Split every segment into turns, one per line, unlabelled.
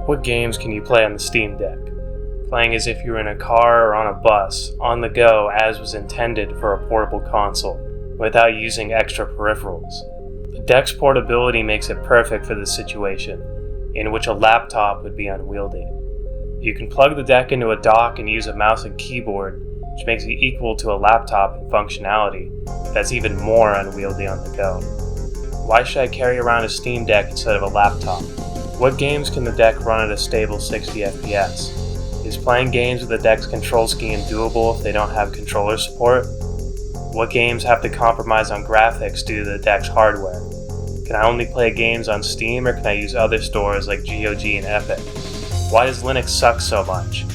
What games can you play on the Steam Deck? Playing as if you were in a car or on a bus, on the go as was intended for a portable console, without using extra peripherals. The deck's portability makes it perfect for this situation, in which a laptop would be unwieldy. You can plug the deck into a dock and use a mouse and keyboard, which makes it equal to a laptop in functionality, but that's even more unwieldy on the go. Why should I carry around a Steam Deck instead of a laptop? What games can the deck run at a stable 60 FPS? Is playing games with the deck's control scheme doable if they don't have controller support? What games have to compromise on graphics due to the deck's hardware? Can I only play games on Steam, or can I use other stores like GOG and Epic? Why does Linux suck so much?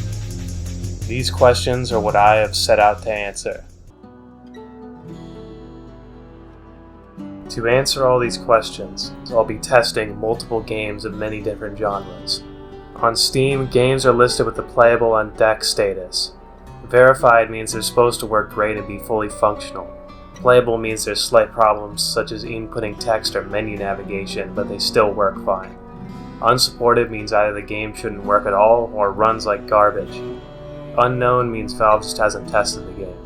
These questions are what I have set out to answer. To answer all these questions, I'll be testing multiple games of many different genres. On Steam, games are listed with the playable on deck status. Verified means they're supposed to work great and be fully functional. Playable means there's slight problems such as inputting text or menu navigation, but they still work fine. Unsupported means either the game shouldn't work at all or runs like garbage. Unknown means Valve just hasn't tested the game.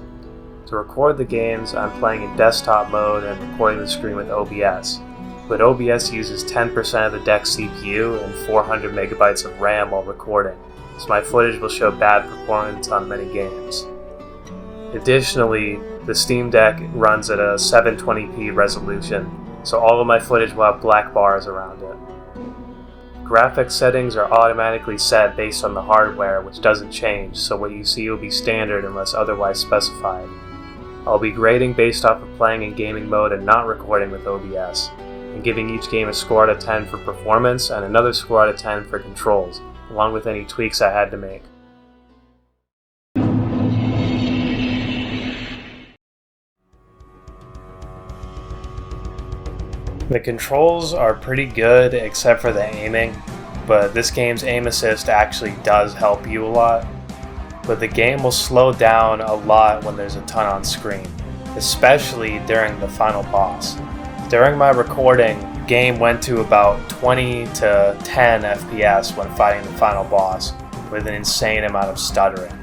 To record the games, I'm playing in desktop mode and recording the screen with OBS, but OBS uses 10% of the deck's CPU and 400 megabytes of RAM while recording, so my footage will show bad performance on many games. Additionally, the Steam Deck runs at a 720p resolution, so all of my footage will have black bars around it. Graphics settings are automatically set based on the hardware, which doesn't change, so what you see will be standard unless otherwise specified. I'll be grading based off of playing in gaming mode and not recording with OBS, and giving each game a score out of 10 for performance and another score out of 10 for controls, along with any tweaks I had to make. The controls are pretty good except for the aiming, but this game's aim assist actually does help you a lot. But the game will slow down a lot when there's a ton on screen, especially during the final boss. During my recording, the game went to about 20 to 10 FPS when fighting the final boss, with an insane amount of stuttering.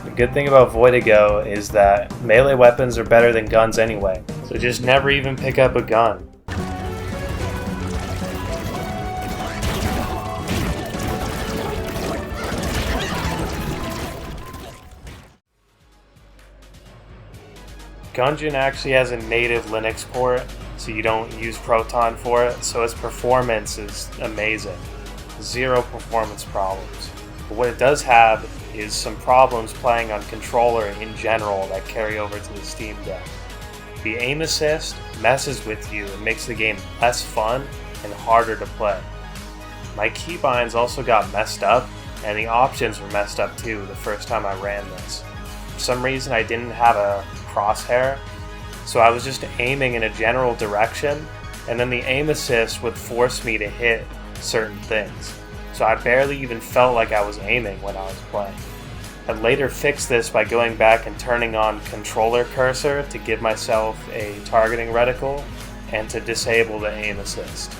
The good thing about Voidigo is that melee weapons are better than guns anyway, so just never even pick up a gun. Gungeon actually has a native Linux port, so you don't use Proton for it, so its performance is amazing. Zero performance problems. But what it does have is some problems playing on controller in general that carry over to the Steam Deck. The aim assist messes with you and makes the game less fun and harder to play. My keybinds also got messed up, and the options were messed up too the first time I ran this. For some reason I didn't have a crosshair, so I was just aiming in a general direction, and then the aim assist would force me to hit certain things, so I barely even felt like I was aiming when I was playing. I later fixed this by going back and turning on controller cursor to give myself a targeting reticle and to disable the aim assist.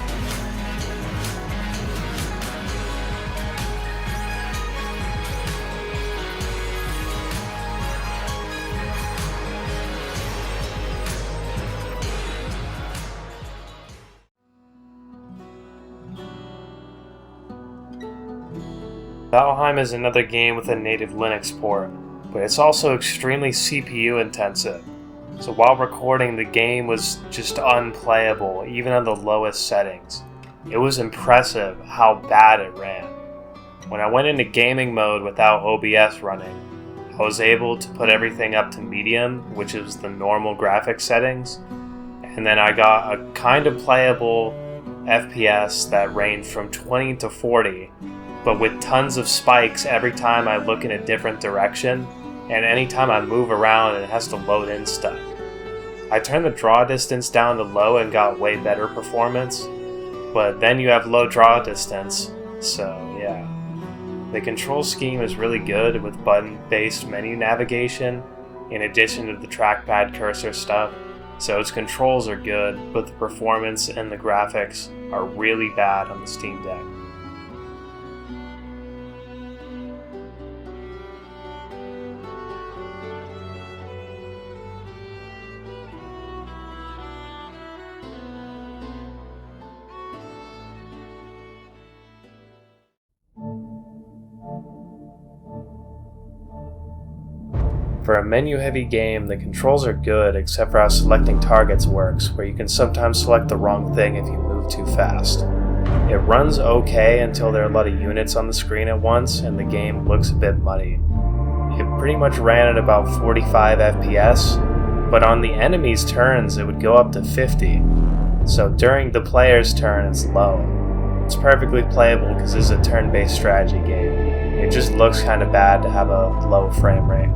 Valheim is another game with a native Linux port, but it's also extremely CPU intensive. So while recording, the game was just unplayable, even on the lowest settings. It was impressive how bad it ran. When I went into gaming mode without OBS running, I was able to put everything up to medium, which is the normal graphics settings, and then I got a kind of playable FPS that ranged from 20 to 40, but with tons of spikes every time I look in a different direction, and anytime I move around it has to load in stuff. I turned the draw distance down to low and got way better performance, but then you have low draw distance, so yeah. The control scheme is really good with button-based menu navigation, in addition to the trackpad cursor stuff, so its controls are good, but the performance and the graphics are really bad on the Steam Deck. For a menu-heavy game, the controls are good except for how selecting targets works, where you can sometimes select the wrong thing if you move too fast. It runs okay until there are a lot of units on the screen at once and the game looks a bit muddy. It pretty much ran at about 45 FPS, but on the enemy's turns it would go up to 50, so during the player's turn it's low. It's perfectly playable because this is a turn-based strategy game. It just looks kind of bad to have a low frame rate.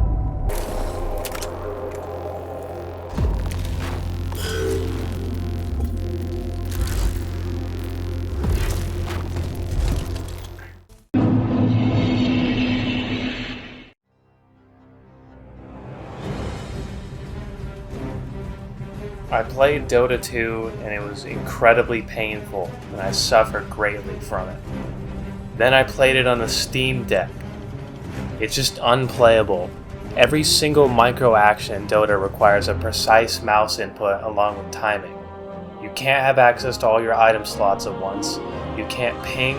I played Dota 2 and it was incredibly painful and I suffered greatly from it. Then I played it on the Steam Deck. It's just unplayable. Every single micro action in Dota requires a precise mouse input along with timing. You can't have access to all your item slots at once. You can't ping.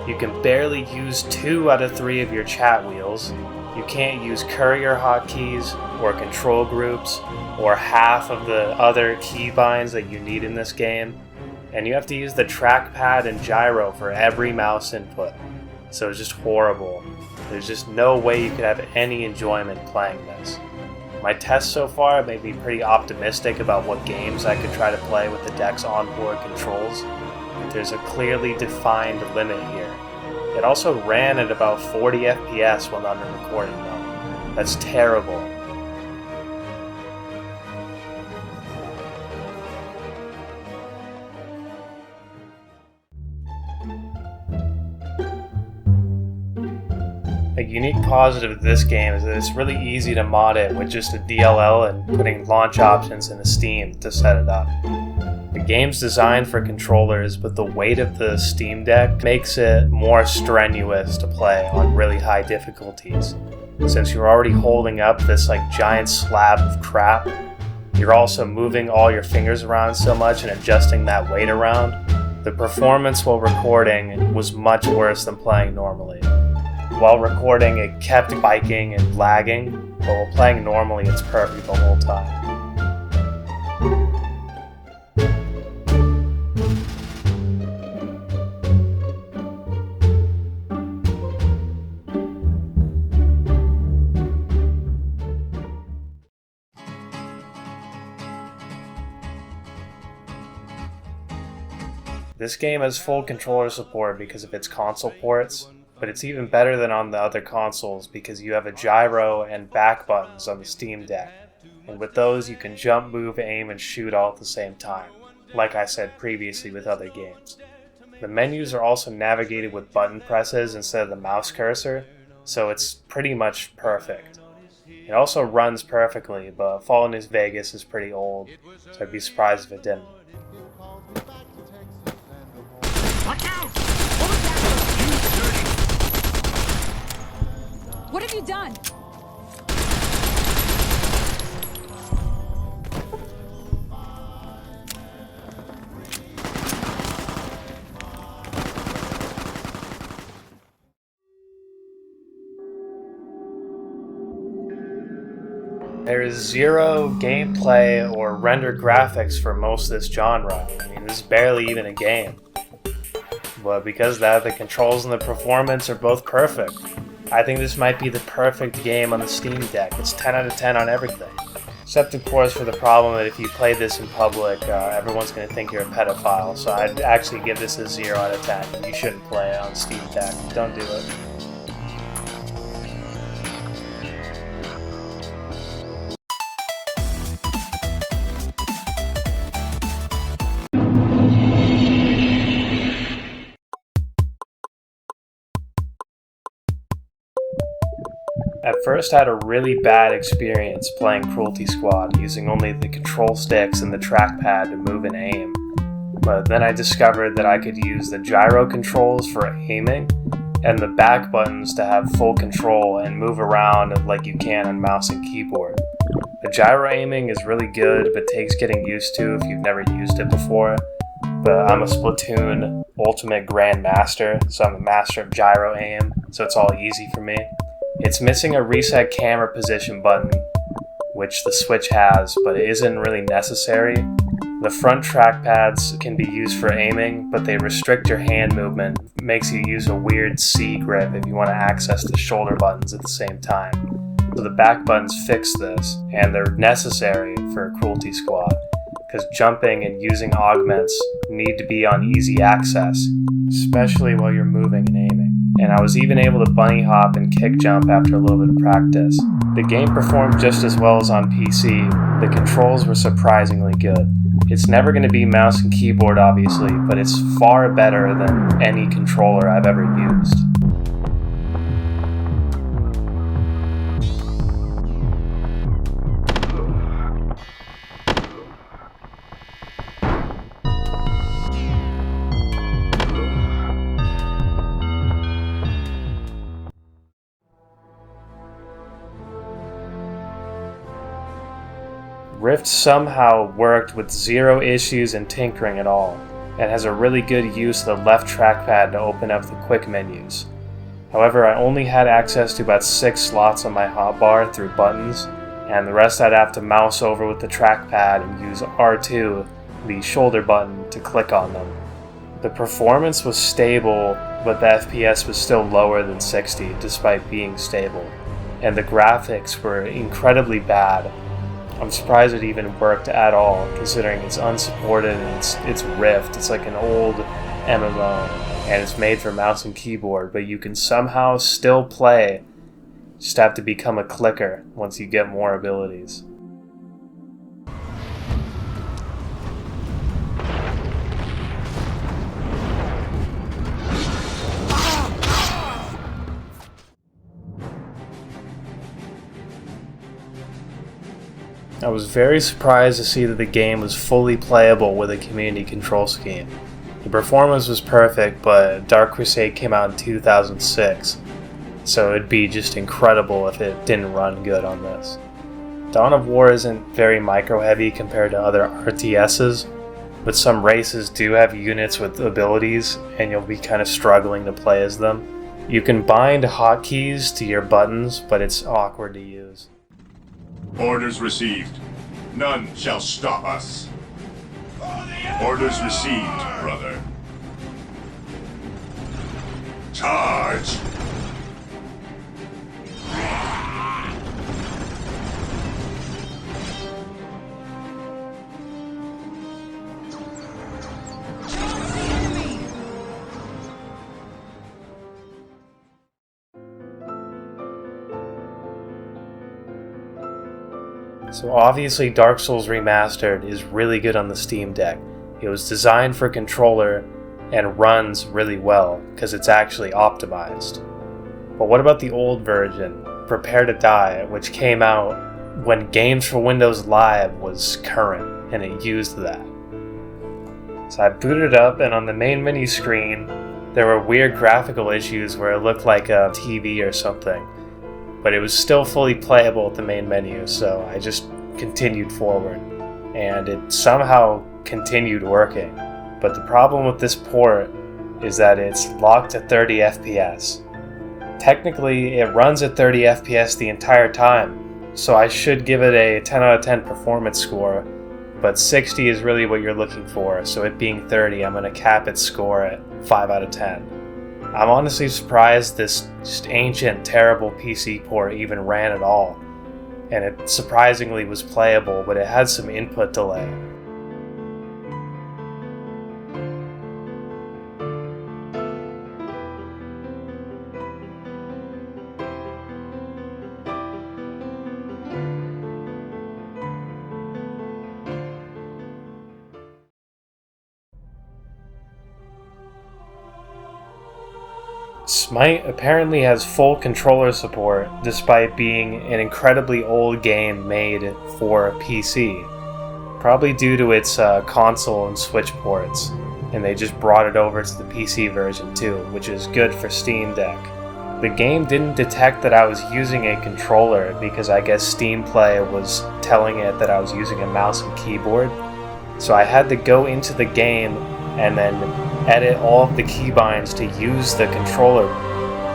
You can barely use 2 out of 3 of your chat wheels. You can't use courier hotkeys or control groups or half of the other keybinds that you need in this game. And you have to use the trackpad and gyro for every mouse input. So it's just horrible. There's just no way you could have any enjoyment playing this. My tests so far made me pretty optimistic about what games I could try to play with the deck's onboard controls. But there's a clearly defined limit here. It also ran at about 40 FPS when on the recording mode. That's terrible. A unique positive of this game is that it's really easy to mod it with just a DLL and putting launch options into Steam to set it up. The game's designed for controllers, but the weight of the Steam Deck makes it more strenuous to play on really high difficulties. Since you're already holding up this giant slab of crap, you're also moving all your fingers around so much and adjusting that weight around. The performance while recording was much worse than playing normally. While recording, it kept spiking and lagging, but while playing normally, it's perfect the whole time. This game has full controller support because of its console ports, but it's even better than on the other consoles because you have a gyro and back buttons on the Steam Deck, and with those you can jump, move, aim, and shoot all at the same time, like I said previously with other games. The menus are also navigated with button presses instead of the mouse cursor, so it's pretty much perfect. It also runs perfectly, but Fallout New Vegas is pretty old, so I'd be surprised if it didn't.
Watch out! What have you done?
There is zero gameplay or rendered graphics for most of this genre. I mean, this is barely even a game. But because of that, the controls and the performance are both perfect. I think this might be the perfect game on the Steam Deck. It's 10 out of 10 on everything. Except, of course, for the problem that if you play this in public, everyone's going to think you're a pedophile. So I'd actually give this a 0 out of 10. You shouldn't play it on Steam Deck. Don't do it. At first I had a really bad experience playing Cruelty Squad using only the control sticks and the trackpad to move and aim, but then I discovered that I could use the gyro controls for aiming and the back buttons to have full control and move around like you can on mouse and keyboard. The gyro aiming is really good but takes getting used to if you've never used it before, but I'm a Splatoon Ultimate Grand Master, so I'm a master of gyro aim, so it's all easy for me. It's missing a reset camera position button, which the Switch has, but it isn't really necessary. The front trackpads can be used for aiming, but they restrict your hand movement, makes you use a weird C grip if you want to access the shoulder buttons at the same time. So the back buttons fix this, and they're necessary for a Cruelty Squad, because jumping and using augments need to be on easy access, especially while you're moving and aiming. And I was even able to bunny hop and kick jump after a little bit of practice. The game performed just as well as on PC. The controls were surprisingly good. It's never going to be mouse and keyboard obviously, but it's far better than any controller I've ever used. Rift somehow worked with zero issues and tinkering at all, and has a really good use of the left trackpad to open up the quick menus. However, I only had access to about 6 slots on my hotbar through buttons, and the rest I'd have to mouse over with the trackpad and use R2, the shoulder button, to click on them. The performance was stable, but the FPS was still lower than 60 despite being stable, and the graphics were incredibly bad. I'm surprised it even worked at all, considering it's unsupported and it's Rift. It's like an old MMO, and it's made for mouse and keyboard, but you can somehow still play. Just have to become a clicker once you get more abilities. I was very surprised to see that the game was fully playable with a community control scheme. The performance was perfect, but Dark Crusade came out in 2006, so it'd be just incredible if it didn't run good on this. Dawn of War isn't very micro-heavy compared to other RTSs, but some races do have units with abilities, and you'll be kind of struggling to play as them. You can bind hotkeys to your buttons, but it's awkward to use.
Orders received. None shall stop us. Orders received, brother. Charge!
So obviously Dark Souls Remastered is really good on the Steam Deck. It was designed for a controller and runs really well because it's actually optimized. But what about the old version, Prepare to Die, which came out when Games for Windows Live was current and it used that? So I booted it up, and on the main menu screen there were weird graphical issues where it looked like a TV or something. But it was still fully playable at the main menu, so I just continued forward, and it somehow continued working. But the problem with this port is that it's locked to 30 FPS. Technically, it runs at 30 FPS the entire time, so I should give it a 10 out of 10 performance score, but 60 is really what you're looking for, so it being 30, I'm going to cap its score at 5 out of 10. I'm honestly surprised this just ancient, terrible PC port even ran at all, and it surprisingly was playable, but it had some input delay. Smite apparently has full controller support despite being an incredibly old game made for PC, probably due to its console and Switch ports, and they just brought it over to the PC version too, which is good for Steam Deck. The game didn't detect that I was using a controller because I guess Steam Play was telling it that I was using a mouse and keyboard, so I had to go into the game and then edit all of the keybinds to use the controller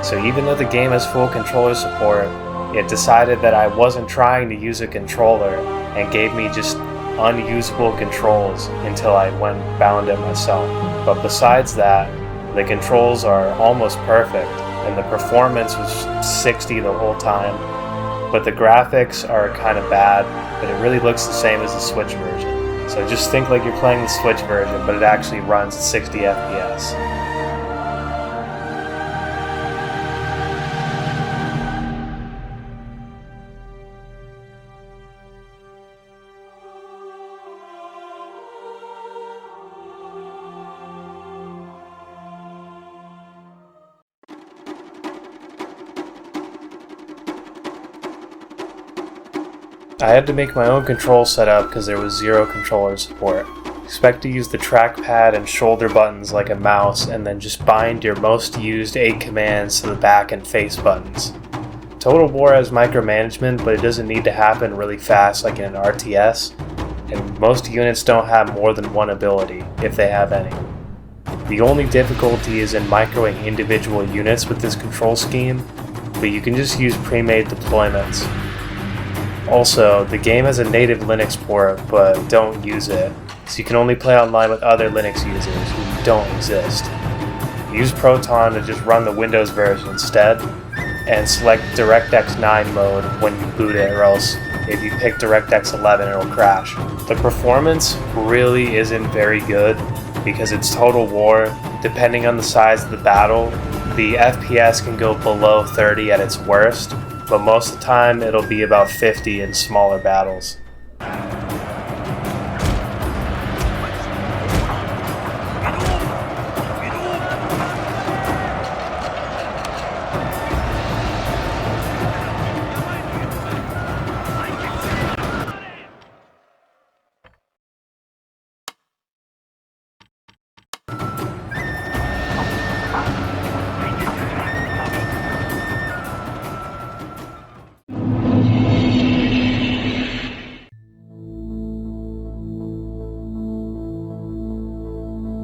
So even though the game has full controller support, it decided that I wasn't trying to use a controller and gave me just unusable controls until I went and bound it myself. But besides that, the controls are almost perfect, and the performance was 60 the whole time. But the graphics are kind of bad, but it really looks the same as the Switch version. So just think like you're playing the Switch version, but it actually runs at 60 FPS. I had to make my own control setup because there was zero controller support. Expect to use the trackpad and shoulder buttons like a mouse, and then just bind your most used 8 commands to the back and face buttons. Total War has micromanagement, but it doesn't need to happen really fast like in an RTS, and most units don't have more than one ability, if they have any. The only difficulty is in microing individual units with this control scheme, but you can just use pre-made deployments. Also, the game has a native Linux port, but don't use it, so you can only play online with other Linux users who don't exist. Use Proton to just run the Windows version instead, and select DirectX 9 mode when you boot it, or else if you pick DirectX 11 it'll crash. The performance really isn't very good because it's Total War. Depending on the size of the battle, the FPS can go below 30 at its worst, but most of the time it'll be about 50 in smaller battles.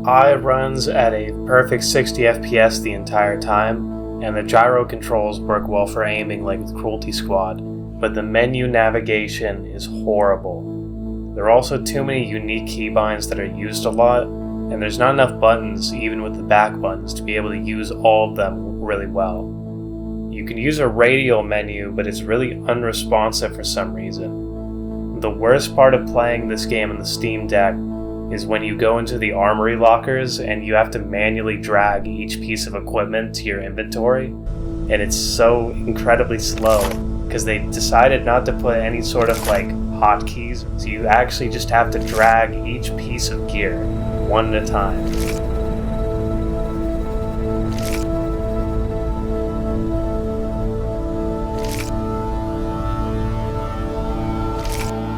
I runs at a perfect 60 FPS the entire time, and the gyro controls work well for aiming like with Cruelty Squad, but the menu navigation is horrible. There are also too many unique keybinds that are used a lot, and there's not enough buttons even with the back buttons to be able to use all of them really well. You can use a radial menu, but it's really unresponsive for some reason. The worst part of playing this game on the Steam Deck is when you go into the armory lockers and you have to manually drag each piece of equipment to your inventory, and it's so incredibly slow because they decided not to put any sort of like hotkeys, so you actually just have to drag each piece of gear one at a time.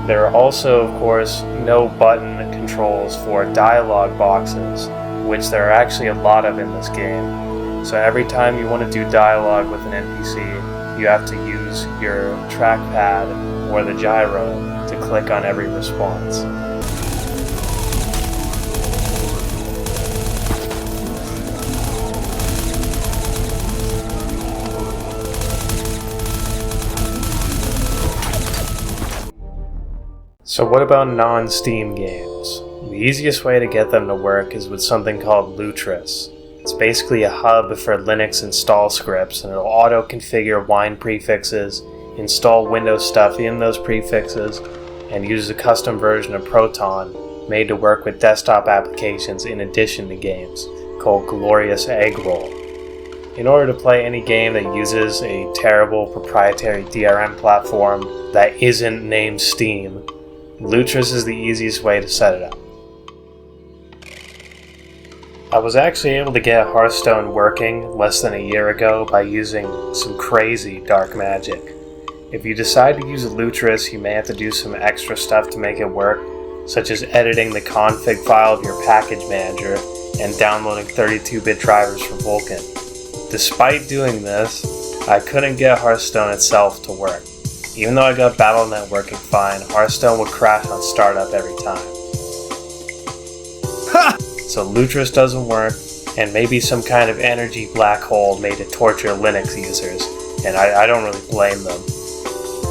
There are also, of course, no button controls for dialogue boxes, which there are actually a lot of in this game. So every time you want to do dialogue with an NPC, you have to use your trackpad or the gyro to click on every response. So what about non-Steam games? The easiest way to get them to work is with something called Lutris. It's basically a hub for Linux install scripts, and it'll auto-configure wine prefixes, install Windows stuff in those prefixes, and use a custom version of Proton made to work with desktop applications in addition to games, called Glorious Egg Roll. In order to play any game that uses a terrible proprietary DRM platform that isn't named Steam, Lutris is the easiest way to set it up. I was actually able to get Hearthstone working less than a year ago by using some crazy dark magic. If you decide to use Lutris, you may have to do some extra stuff to make it work, such as editing the config file of your package manager and downloading 32-bit drivers for Vulkan. Despite doing this, I couldn't get Hearthstone itself to work. Even though I got Battle.net working fine, Hearthstone would crash on startup every time. Ha! So Lutris doesn't work, and maybe some kind of energy black hole made to torture Linux users, and I don't really blame them.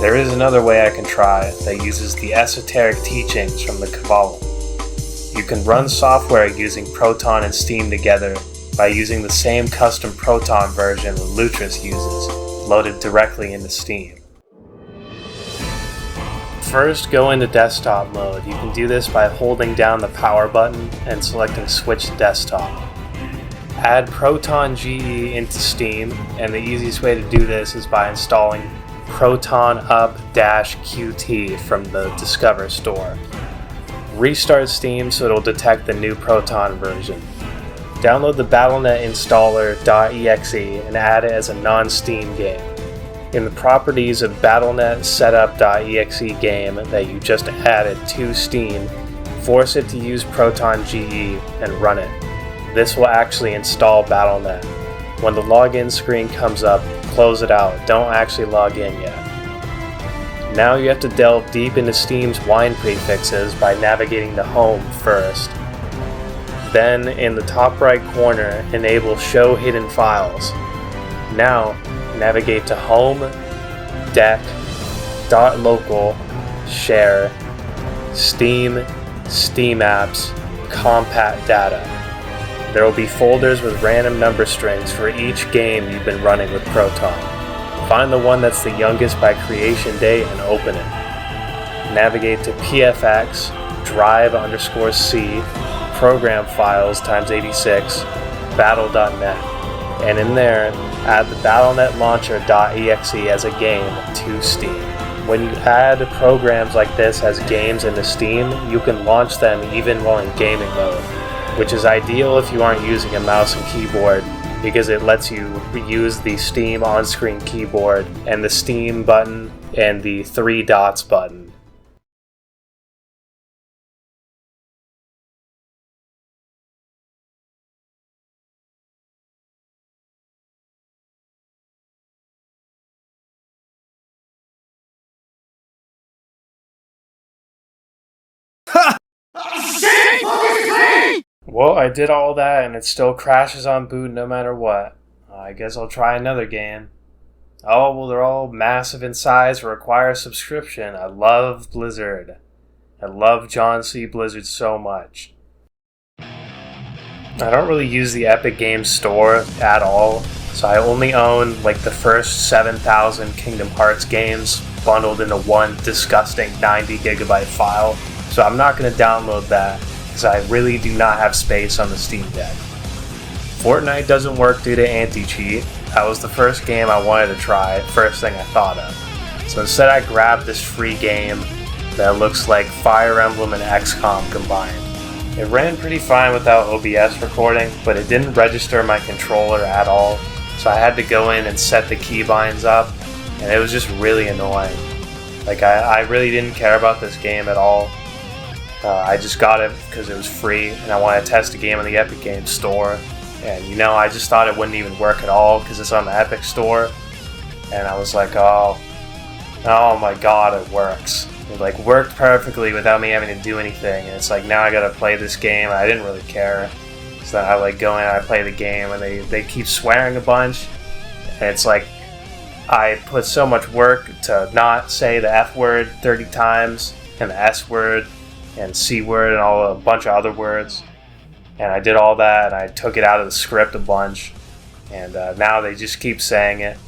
There is another way I can try that uses the esoteric teachings from the Kabbalah. You can run software using Proton and Steam together by using the same custom Proton version that Lutris uses, loaded directly into Steam. First, go into desktop mode. You can do this by holding down the power button and selecting Switch to Desktop. Add Proton GE into Steam, and the easiest way to do this is by installing Proton Up-QT from the Discover store. Restart Steam so it'll detect the new Proton version. Download the Battle.net installer.exe and add it as a non-Steam game. In the properties of Battle.net setup.exe game that you just added to Steam, force it to use Proton GE and run it. This will actually install Battle.net. When the login screen comes up, close it out. Don't actually log in yet. Now you have to delve deep into Steam's wine prefixes by navigating to Home first. Then, in the top right corner, enable Show Hidden Files. Now, navigate to Home, Deck, .local, Share, Steam, Steam Apps, Compat Data. There will be folders with random number strings for each game you've been running with Proton. Find the one that's the youngest by creation date and open it. Navigate to PFX, drive_C, program files x86, battle.net, and in there, add the Battle.net launcher.exe as a game to Steam. When you add programs like this as games into Steam, you can launch them even while in gaming mode, which is ideal if you aren't using a mouse and keyboard, because it lets you use the Steam on-screen keyboard and the Steam button and the 3 dots button. Well, I did all that and it still crashes on boot no matter what. I guess I'll try another game. Oh, well, they're all massive in size, require a subscription. I love Blizzard. I love John C. Blizzard so much. I don't really use the Epic Games Store at all, so I only own like the first 7,000 Kingdom Hearts games bundled into one disgusting 90 gigabyte file, so I'm not going to download that because I really do not have space on the Steam Deck. Fortnite doesn't work due to anti-cheat. That was the first game I wanted to try, first thing I thought of. So instead I grabbed this free game that looks like Fire Emblem and XCOM combined. It ran pretty fine without OBS recording, but it didn't register my controller at all, so I had to go in and set the keybinds up, and it was just really annoying. Like, I really didn't care about this game at all. I just got it because it was free, and I wanted to test a game on the Epic Games Store. And I just thought it wouldn't even work at all because it's on the Epic Store. And I was like, oh my god, it works. It like worked perfectly without me having to do anything. And it's like, now I gotta play this game. I didn't really care. So then I like go in and I play the game and they keep swearing a bunch. And it's like, I put so much work to not say the F word 30 times and the S word and C word and a bunch of other words. And I did all that, and I took it out of the script a bunch, and now they just keep saying it.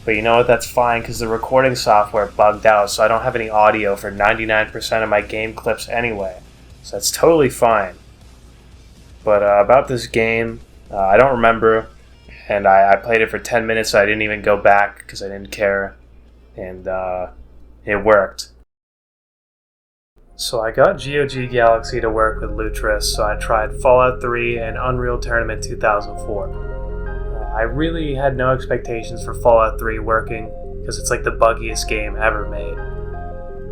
But you know what, that's fine, because the recording software bugged out, so I don't have any audio for 99% of my game clips anyway. So that's totally fine. But about this game, I don't remember, and I played it for 10 minutes, so I didn't even go back, because I didn't care, and it worked. So I got GOG Galaxy to work with Lutris, so I tried Fallout 3 and Unreal Tournament 2004. I really had no expectations for Fallout 3 working, because it's like the buggiest game ever made.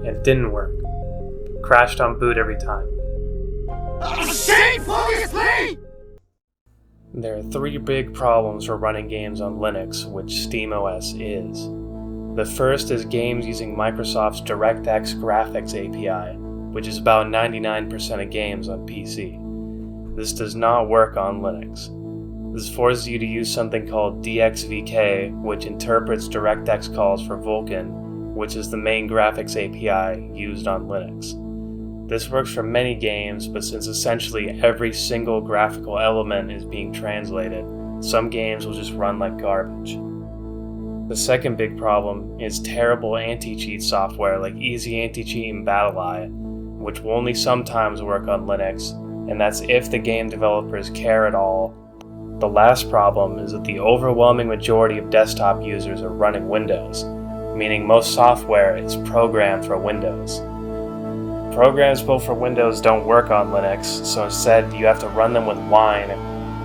And it didn't work. Crashed on boot every time. There are 3 big problems for running games on Linux, which SteamOS is. The first is games using Microsoft's DirectX graphics API, which is about 99% of games on PC. This does not work on Linux. This forces you to use something called DXVK, which interprets DirectX calls for Vulkan, which is the main graphics API used on Linux. This works for many games, but since essentially every single graphical element is being translated, some games will just run like garbage. The second big problem is terrible anti-cheat software like Easy Anti-Cheat and BattleEye, which will only sometimes work on Linux, and that's if the game developers care at all. The last problem is that the overwhelming majority of desktop users are running Windows, meaning most software is programmed for Windows. Programs built for Windows don't work on Linux, so instead you have to run them with Wine.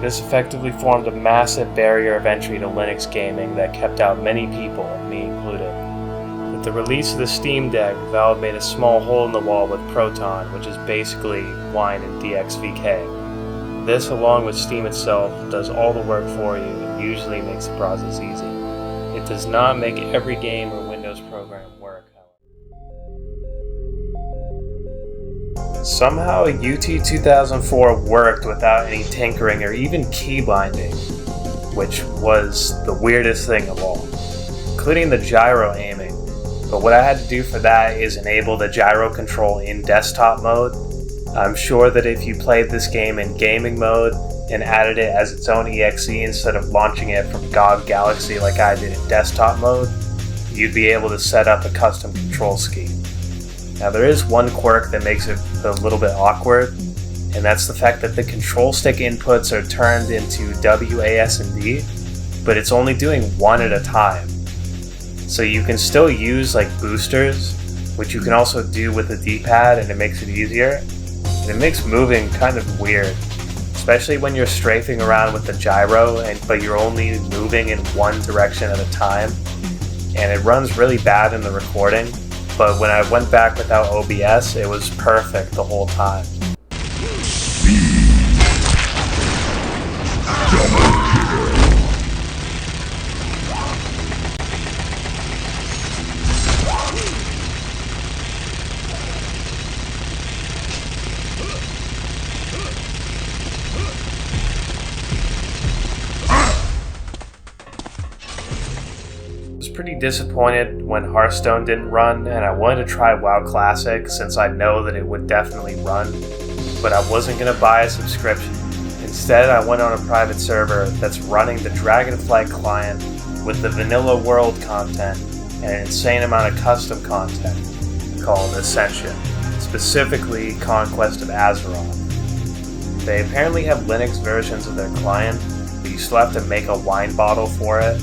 This effectively formed a massive barrier of entry to Linux gaming that kept out many people, me included. With the release of the Steam Deck, Valve made a small hole in the wall with Proton, which is basically Wine and DXVK. This, along with Steam itself, does all the work for you and usually makes the process easy. It does not make every game or Windows program work, however. Somehow UT 2004 worked without any tinkering or even key binding, which was the weirdest thing of all, including the gyro aiming. But what I had to do for that is enable the gyro control in desktop mode. I'm sure that if you played this game in gaming mode and added it as its own EXE instead of launching it from GOG Galaxy like I did in desktop mode, you'd be able to set up a custom control scheme. Now there is one quirk that makes it a little bit awkward, and that's the fact that the control stick inputs are turned into WASD, but it's only doing one at a time. So you can still use like boosters, which you can also do with the D-pad, and it makes it easier. And it makes moving kind of weird, especially when you're strafing around with the gyro, but you're only moving in one direction at a time. And it runs really bad in the recording, but when I went back without OBS, it was perfect the whole time. Pretty disappointed when Hearthstone didn't run, and I wanted to try WoW Classic since I know that it would definitely run, but I wasn't going to buy a subscription. Instead, I went on a private server that's running the Dragonflight client with the vanilla world content and an insane amount of custom content called Ascension, specifically Conquest of Azeroth. They apparently have Linux versions of their client, but you still have to make a wine bottle for it.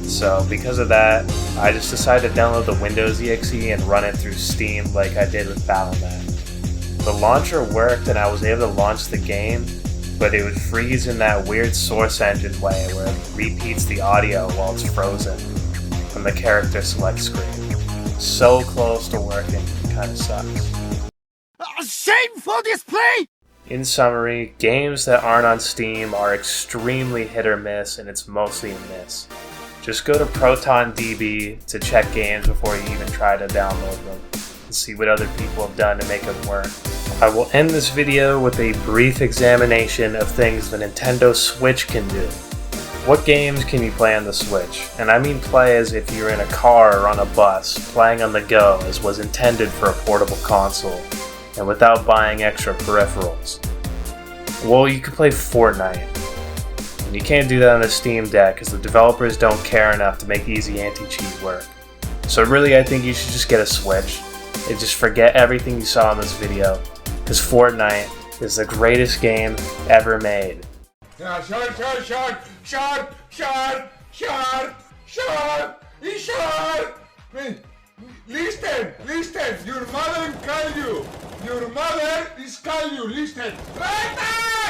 So because of that, I just decided to download the Windows EXE and run it through Steam like I did with Battle.net. The launcher worked and I was able to launch the game, but it would freeze in that weird source engine way where it repeats the audio while it's frozen from the character select screen. So close to working, it kinda sucks.
Shameful display!
In summary, games that aren't on Steam are extremely hit or miss, and it's mostly a miss. Just go to ProtonDB to check games before you even try to download them and see what other people have done to make them work. I will end this video with a brief examination of things the Nintendo Switch can do. What games can you play on the Switch? And I mean play as if you're in a car or on a bus, playing on the go as was intended for a portable console, and without buying extra peripherals. Well, you could play Fortnite. And you can't do that on the Steam Deck because the developers don't care enough to make Easy Anti-Cheat work. So really, I think you should just get a Switch and just forget everything you saw in this video, because Fortnite is the greatest game ever made.
Ja, shot! Listen! Your mother will call you! Your mother is calling you! Listen! Right now!